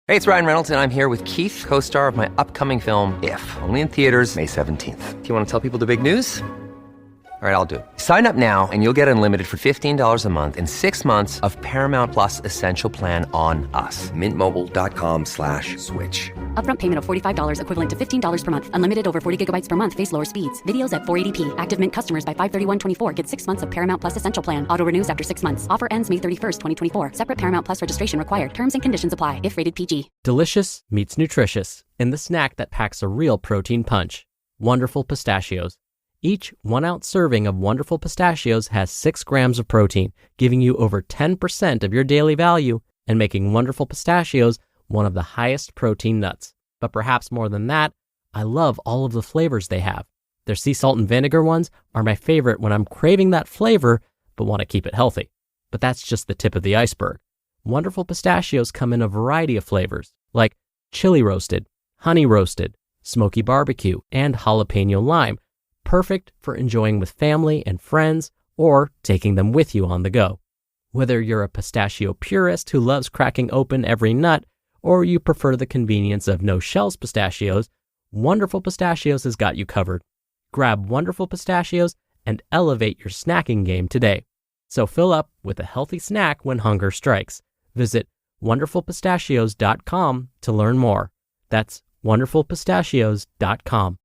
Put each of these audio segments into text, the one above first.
Hey, it's Ryan Reynolds, and I'm here with Keith, co-star of my upcoming film, If, only in theaters May 17th. Do you want to tell people the big news? All right, I'll do it. Sign up now and you'll get unlimited for $15 a month and 6 months of Paramount Plus Essential Plan on us. MintMobile.com/switch. Upfront payment of $45 equivalent to $15 per month. Unlimited over 40 gigabytes per month. Face lower speeds. Videos at 480p. Active Mint customers by 531.24 get 6 months of Paramount Plus Essential Plan. Auto renews after 6 months. Offer ends May 31st, 2024. Separate Paramount Plus registration required. Terms and conditions apply if rated PG. Delicious meets nutritious in the snack that packs a real protein punch. Wonderful Pistachios. Each 1 ounce serving of Wonderful Pistachios has 6 grams of protein, giving you over 10% of your daily value and making Wonderful Pistachios one of the highest protein nuts. But perhaps more than that, I love all of the flavors they have. Their sea salt and vinegar ones are my favorite when I'm craving that flavor but want to keep it healthy. But that's just the tip of the iceberg. Wonderful Pistachios come in a variety of flavors, like chili roasted, honey roasted, smoky barbecue, and jalapeno lime, perfect for enjoying with family and friends or taking them with you on the go. Whether you're a pistachio purist who loves cracking open every nut, or you prefer the convenience of no shells pistachios, Wonderful Pistachios has got you covered. Grab Wonderful Pistachios and elevate your snacking game today. So fill up with a healthy snack when hunger strikes. Visit wonderfulpistachios.com to learn more. That's wonderfulpistachios.com.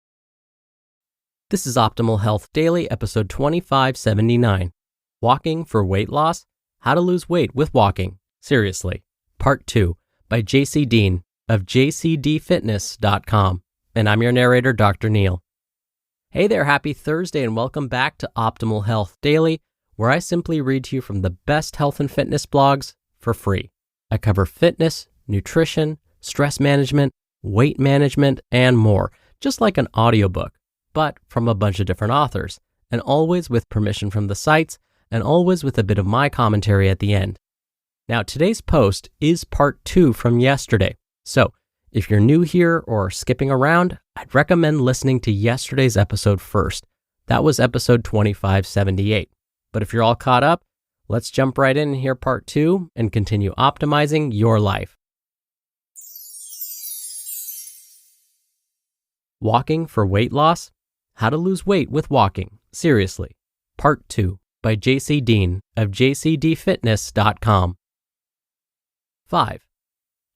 This is Optimal Health Daily, episode 2579. Walking for Weight Loss? How to Lose Weight with Walking. Seriously. Part 2 by JC Deen of jcdfitness.com. And I'm your narrator, Dr. Neil. Hey there, happy Thursday, and welcome back to Optimal Health Daily, where I simply read to you from the best health and fitness blogs for free. I cover fitness, nutrition, stress management, weight management, and more, just like an audiobook, but from a bunch of different authors, and always with permission from the sites, and always with a bit of my commentary at the end. Now, today's post is part 2 from yesterday. So, if you're new here or skipping around, I'd recommend listening to yesterday's episode first. That was episode 2578. But if you're all caught up, let's jump right in and hear part 2 and continue optimizing your life. Walking for Weight Loss? How to Lose Weight with Walking. Seriously. Part 2 by JC Deen of jcdfitness.com. 5.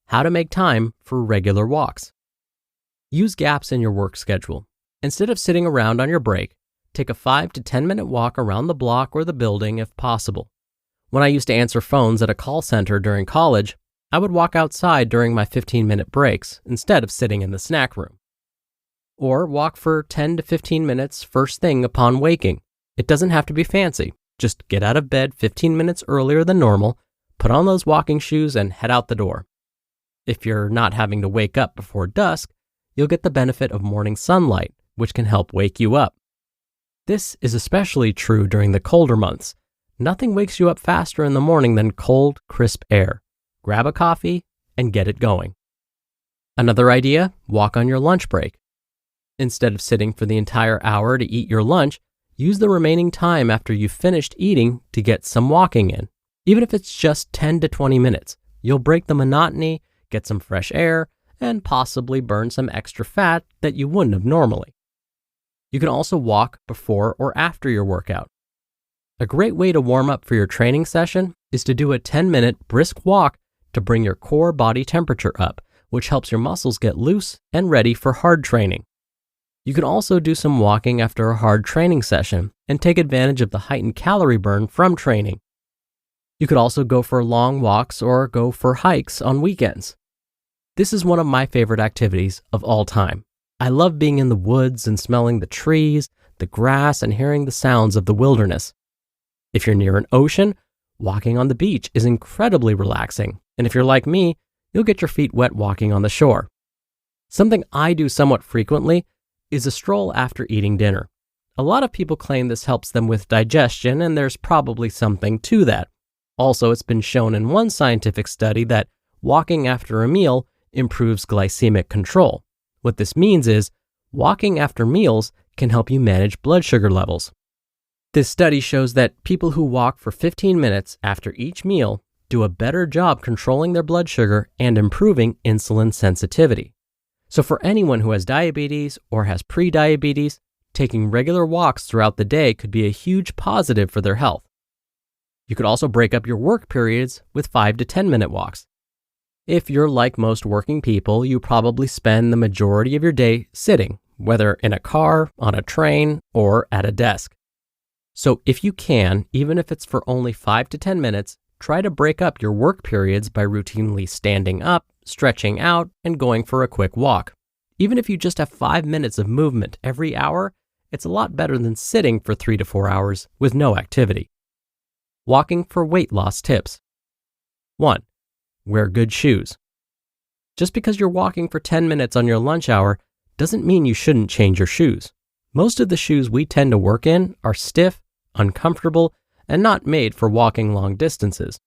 How to make time for regular walks. Use gaps in your work schedule. Instead of sitting around on your break, take a 5 to 10 minute walk around the block or the building if possible. When I used to answer phones at a call center during college, I would walk outside during my 15-minute breaks instead of sitting in the snack room. Or walk for 10 to 15 minutes first thing upon waking. It doesn't have to be fancy. Just get out of bed 15 minutes earlier than normal, put on those walking shoes, and head out the door. If you're not having to wake up before dusk, you'll get the benefit of morning sunlight, which can help wake you up. This is especially true during the colder months. Nothing wakes you up faster in the morning than cold, crisp air. Grab a coffee and get it going. Another idea, walk on your lunch break. Instead of sitting for the entire hour to eat your lunch, use the remaining time after you've finished eating to get some walking in. Even if it's just 10 to 20 minutes, you'll break the monotony, get some fresh air, and possibly burn some extra fat that you wouldn't have normally. You can also walk before or after your workout. A great way to warm up for your training session is to do a 10-minute brisk walk to bring your core body temperature up, which helps your muscles get loose and ready for hard training. You can also do some walking after a hard training session and take advantage of the heightened calorie burn from training. You could also go for long walks or go for hikes on weekends. This is one of my favorite activities of all time. I love being in the woods and smelling the trees, the grass, and hearing the sounds of the wilderness. If you're near an ocean, walking on the beach is incredibly relaxing, and if you're like me, you'll get your feet wet walking on the shore. Something I do somewhat frequently is a stroll after eating dinner. A lot of people claim this helps them with digestion, and there's probably something to that. Also, it's been shown in one scientific study that walking after a meal improves glycemic control. What this means is walking after meals can help you manage blood sugar levels. This study shows that people who walk for 15 minutes after each meal do a better job controlling their blood sugar and improving insulin sensitivity. So for anyone who has diabetes or has pre-diabetes, taking regular walks throughout the day could be a huge positive for their health. You could also break up your work periods with 5 to 10 minute walks. If you're like most working people, you probably spend the majority of your day sitting, whether in a car, on a train, or at a desk. So if you can, even if it's for only 5 to 10 minutes, try to break up your work periods by routinely standing up, stretching out, and going for a quick walk. Even if you just have 5 minutes of movement every hour, it's a lot better than sitting for 3 to 4 hours with no activity. Walking for weight loss tips. 1. Wear good shoes. Just because you're walking for 10 minutes on your lunch hour doesn't mean you shouldn't change your shoes. Most of the shoes we tend to work in are stiff, uncomfortable, and not made for walking long distances.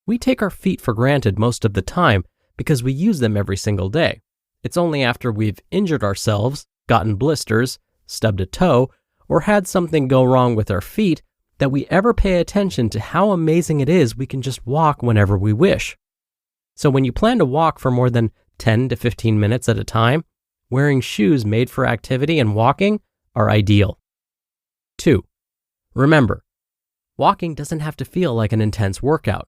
We take our feet for granted most of the time because we use them every single day. It's only after we've injured ourselves, gotten blisters, stubbed a toe, or had something go wrong with our feet that we ever pay attention to how amazing it is we can just walk whenever we wish. So when you plan to walk for more than 10 to 15 minutes at a time, wearing shoes made for activity and walking are ideal. 2. Remember, walking doesn't have to feel like an intense workout.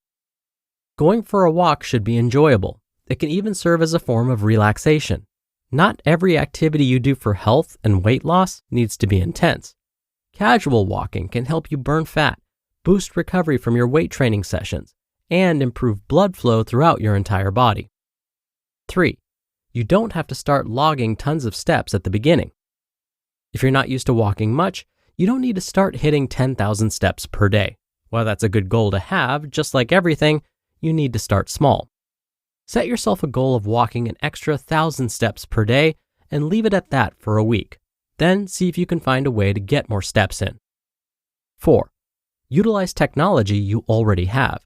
Going for a walk should be enjoyable. It can even serve as a form of relaxation. Not every activity you do for health and weight loss needs to be intense. Casual walking can help you burn fat, boost recovery from your weight training sessions, and improve blood flow throughout your entire body. 3. You don't have to start logging tons of steps at the beginning. If you're not used to walking much, you don't need to start hitting 10,000 steps per day. While that's a good goal to have, just like everything, you need to start small. Set yourself a goal of walking an extra 1,000 steps per day and leave it at that for a week. Then see if you can find a way to get more steps in. 4. Utilize technology you already have.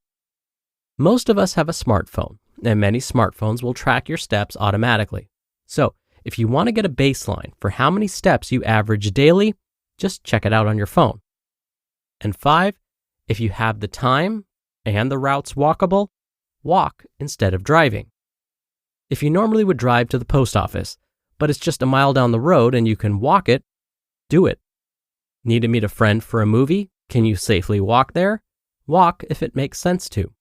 Most of us have a smartphone, and many smartphones will track your steps automatically. So, if you want to get a baseline for how many steps you average daily, just check it out on your phone. And 5, if you have the time and the route's walkable, walk instead of driving. If you normally would drive to the post office, but it's just a mile down the road and you can walk it, do it. Need to meet a friend for a movie? Can you safely walk there? Walk if it makes sense to.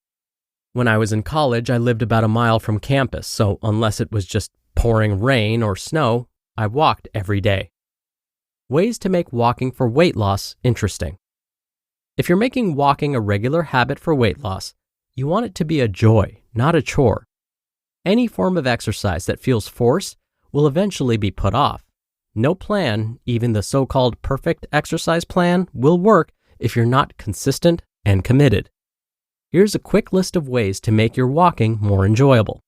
When I was in college, I lived about a mile from campus, so unless it was just pouring rain or snow, I walked every day. Ways to make walking for weight loss interesting. If you're making walking a regular habit for weight loss, you want it to be a joy, not a chore. Any form of exercise that feels forced will eventually be put off. No plan, even the so-called perfect exercise plan, will work if you're not consistent and committed. Here's a quick list of ways to make your walking more enjoyable.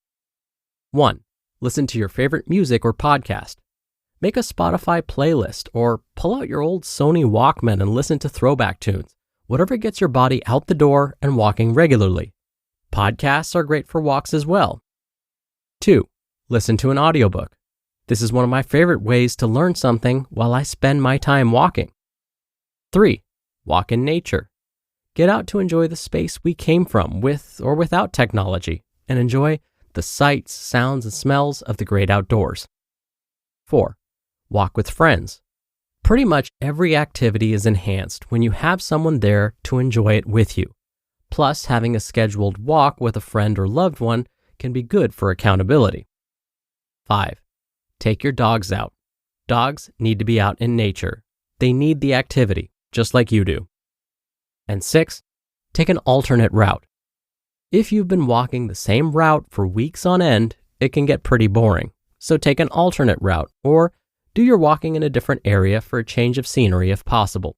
1. Listen to your favorite music or podcast. Make a Spotify playlist or pull out your old Sony Walkman and listen to throwback tunes, whatever gets your body out the door and walking regularly. Podcasts are great for walks as well. 2. Listen to an audiobook. This is one of my favorite ways to learn something while I spend my time walking. 3. Walk in nature. Get out to enjoy the space we came from with or without technology and enjoy the sights, sounds, and smells of the great outdoors. 4. Walk with friends. Pretty much every activity is enhanced when you have someone there to enjoy it with you. Plus, having a scheduled walk with a friend or loved one can be good for accountability. 5. Take your dogs out. Dogs need to be out in nature. They need the activity, just like you do. And 6. Take an alternate route. If you've been walking the same route for weeks on end, it can get pretty boring. So take an alternate route or do your walking in a different area for a change of scenery if possible.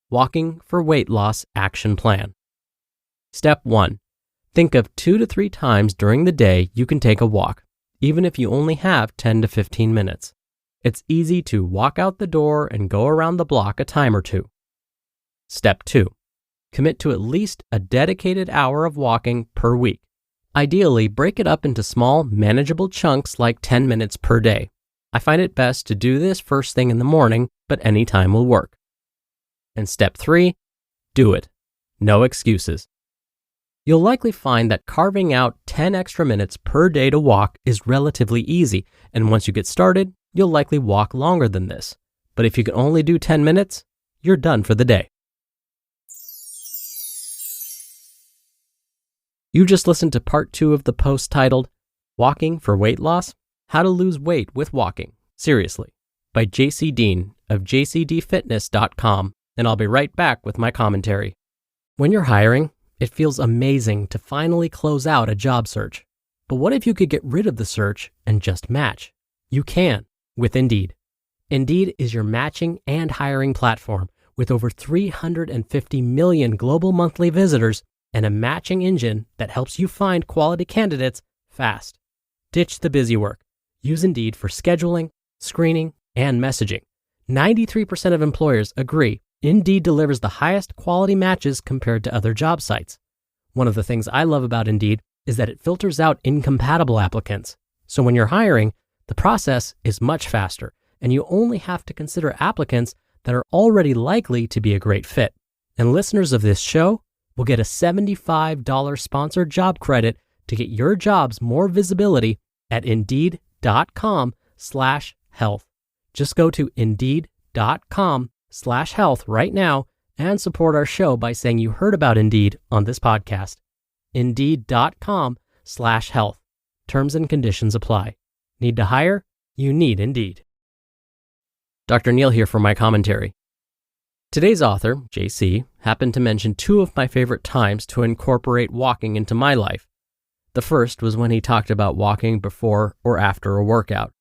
Walking for weight loss action plan. Step 1. Think of 2 to 3 times during the day you can take a walk, even if you only have 10 to 15 minutes. It's easy to walk out the door and go around the block a time or two. Step 2. Commit to at least a dedicated hour of walking per week. Ideally, break it up into small, manageable chunks like 10 minutes per day. I find it best to do this first thing in the morning, but any time will work. And step 3, do it. No excuses. you'll likely find that carving out 10 extra minutes per day to walk is relatively easy, and once you get started, you'll likely walk longer than this. But if you can only do 10 minutes, you're done for the day. You just listened to part 2 of the post titled, Walking for Weight Loss? How to Lose Weight with Walking, Seriously, by JC Deen of jcdfitness.com, and I'll be right back with my commentary. When you're hiring, it feels amazing to finally close out a job search. But what if you could get rid of the search and just match? You can with Indeed. Indeed is your matching and hiring platform with over 350 million global monthly visitors and a matching engine that helps you find quality candidates fast. Ditch the busy work. Use Indeed for scheduling, screening, and messaging. 93% of employers agree Indeed delivers the highest quality matches compared to other job sites. One of the things I love about Indeed is that it filters out incompatible applicants. So when you're hiring, the process is much faster, and you only have to consider applicants that are already likely to be a great fit. And listeners of this show will get a $75 sponsored job credit to get your jobs more visibility at Indeed.com/health. Just go to Indeed.com/health right now and support our show by saying you heard about Indeed on this podcast. Indeed.com/health. Terms and conditions apply. Need to hire? You need Indeed. Dr. Neil here for my commentary. Today's author, JC, happened to mention 2 of my favorite times to incorporate walking into my life. The first was when he talked about walking before or after a workout.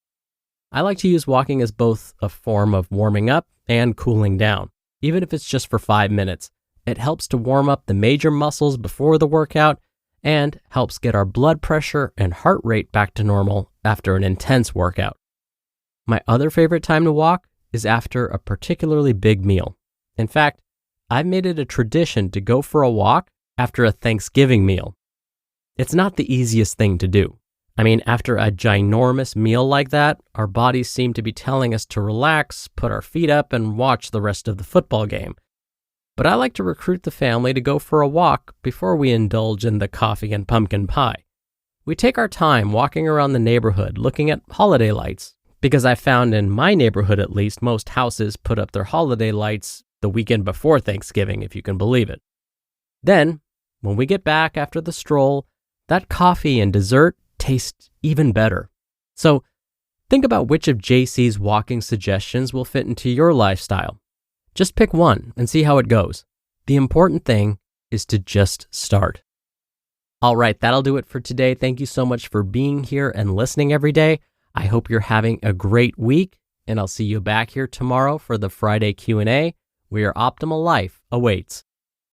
I like to use walking as both a form of warming up and cooling down, even if it's just for 5 minutes. It helps to warm up the major muscles before the workout and helps get our blood pressure and heart rate back to normal after an intense workout. My other favorite time to walk is after a particularly big meal. In fact, I've made it a tradition to go for a walk after a Thanksgiving meal. It's not the easiest thing to do. I mean, after a ginormous meal like that, our bodies seem to be telling us to relax, put our feet up, and watch the rest of the football game. But I like to recruit the family to go for a walk before we indulge in the coffee and pumpkin pie. We take our time walking around the neighborhood looking at holiday lights, because I found in my neighborhood at least, most houses put up their holiday lights the weekend before Thanksgiving, if you can believe it. Then, when we get back after the stroll, that coffee and dessert taste even better. So think about which of JC's walking suggestions will fit into your lifestyle. Just pick one and see how it goes. The important thing is to just start. All right, that'll do it for today. Thank you so much for being here and listening every day. I hope you're having a great week, and I'll see you back here tomorrow for the Friday Q&A, where your optimal life awaits.